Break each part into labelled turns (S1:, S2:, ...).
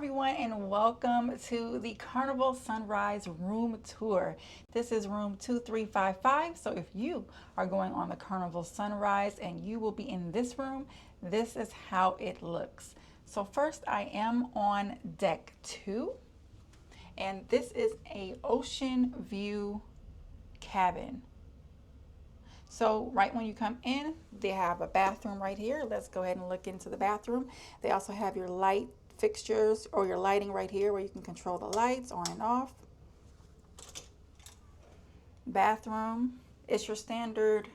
S1: everyone, and welcome to the Carnival Sunrise Room Tour. This is room 2355. So if you are going on the Carnival Sunrise and you will be in this room, this is how it looks. So first, I am on deck 2, and this is a ocean view cabin. So right when you come in, they have a bathroom right here. Let's go ahead and look into the bathroom. They also have your light fixtures or your lighting right here where you can control the lights on and off. Bathroom. It's your standard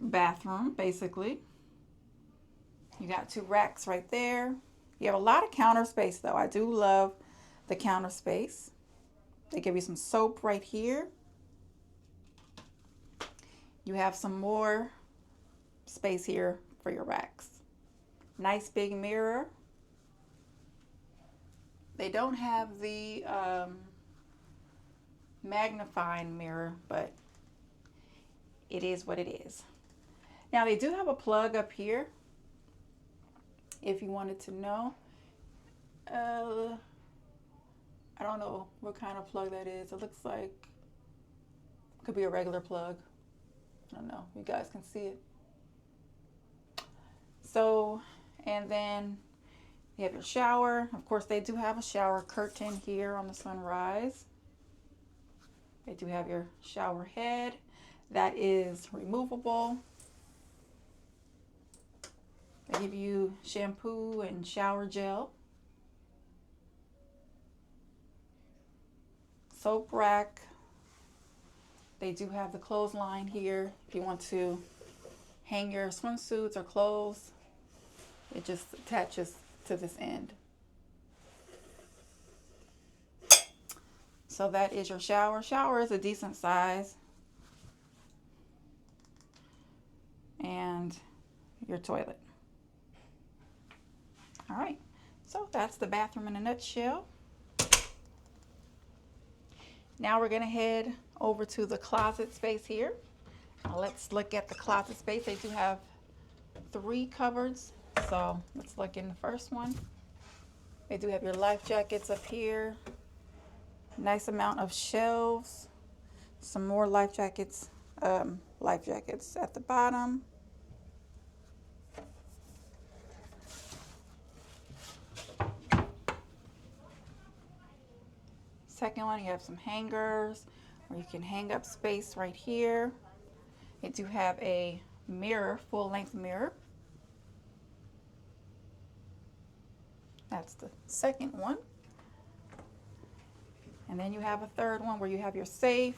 S1: bathroom, basically. You got 2 racks right there. You have a lot of counter space, though. I do love the counter space. They give you some soap right here. You have some more space here for your racks. Nice big mirror. They don't have the magnifying mirror, but it is what it is. Now they do have a plug up here if you wanted to know. I don't know what kind of plug that is. It looks like it could be a regular plug. I don't know. You guys can see it. So, and then you have your shower. Of course, they do have a shower curtain here on the Sunrise. They do have your shower head that is removable. They give you shampoo and shower gel. Soap rack. They do have the clothesline here if you want to hang your swimsuits or clothes. It just attaches to this end. So that is your shower. Shower is a decent size. And your toilet. All right, so that's the bathroom in a nutshell. Now we're gonna head over to the closet space here. Let's look at the closet space. They do have 3 cupboards. So let's look in the first one. They do have your life jackets up here. Nice amount of shelves. Some more life jackets at the bottom. Second one, you have some hangers where you can hang up space right here. They do have a mirror, full length mirror. That's the second one. And then you have a third one where you have your safe,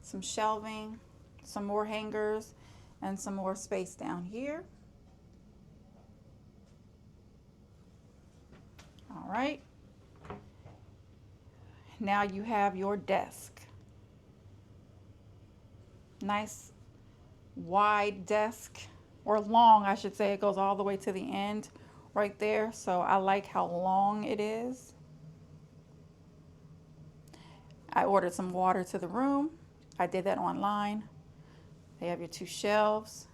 S1: some shelving, some more hangers, and some more space down here. All right. Now you have your desk. Nice wide desk, or long, I should say. It goes all the way to the end right there. So I like how long it is. I ordered some water to the room. I did that online. They have your 2 shelves.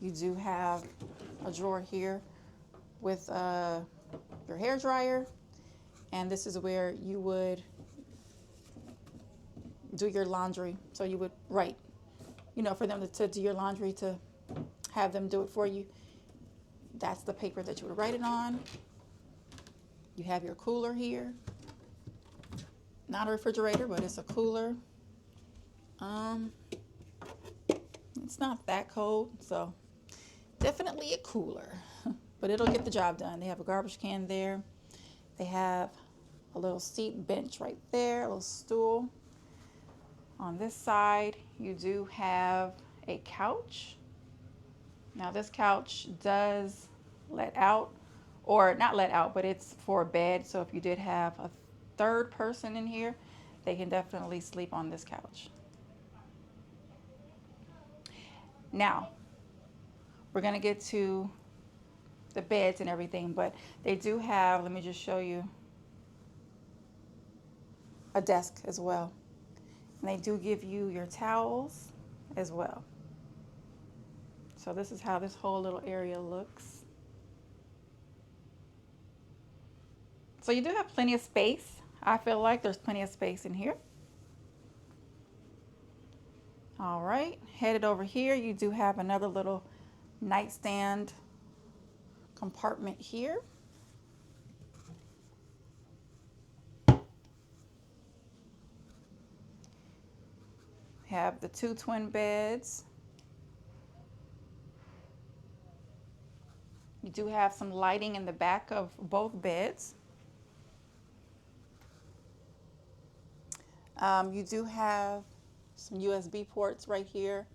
S1: You do have a drawer here with your hair dryer. And this is where you would do your laundry. So you would write, for them to do your laundry, to have them do it for you. That's the paper that you would write it on. You have your cooler here. Not a refrigerator, but it's a cooler. It's not that cold, so definitely a cooler. But it'll get the job done. They have a garbage can there. They have a little seat bench right there, a little stool. On this side, you do have a couch. Now this couch does let out, or not let out, but it's for a bed. So if you did have a third person in here, they can definitely sleep on this couch. Now, we're gonna get to the beds and everything, but they do have, let me just show you, a desk as well. And they do give you your towels as well. So this is how this whole little area looks. So you do have plenty of space. I feel like there's plenty of space in here. All right, headed over here, you do have another little nightstand compartment here. Have the 2 twin beds. You do have some lighting in the back of both beds. You do have some USB ports right here.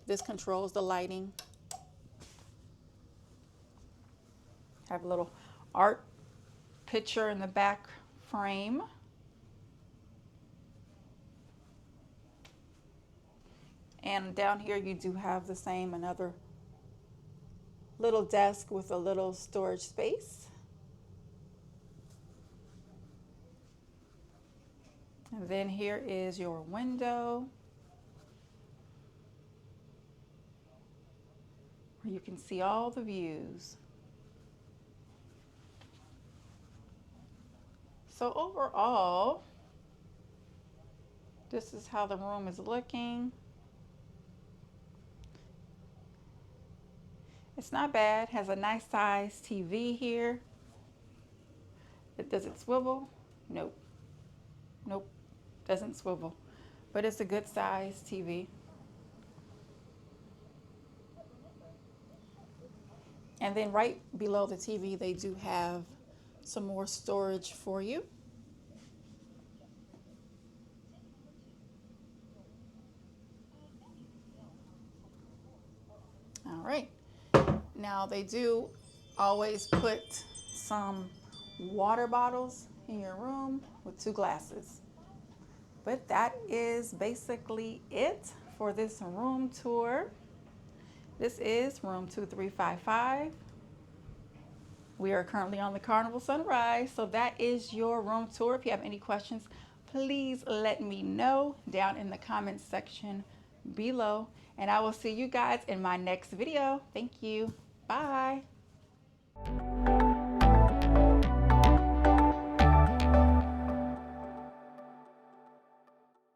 S1: This controls the lighting. Have a little art picture in the back frame. And down here you do have the same, another little desk with a little storage space. And then here is your window where you can see all the views. So overall, this is how the room is looking. It's not bad. Has a nice size TV here. Does it swivel? Nope. Nope. Doesn't swivel. But it's a good size TV. And then right below the TV, they do have some more storage for you. All right. Now they do always put some water bottles in your room with 2 glasses. But that is basically it for this room tour. This is room 2355. We are currently on the Carnival Sunrise, so that is your room tour. If you have any questions, please let me know down in the comments section below, and I will see you guys in my next video. Thank you. Bye.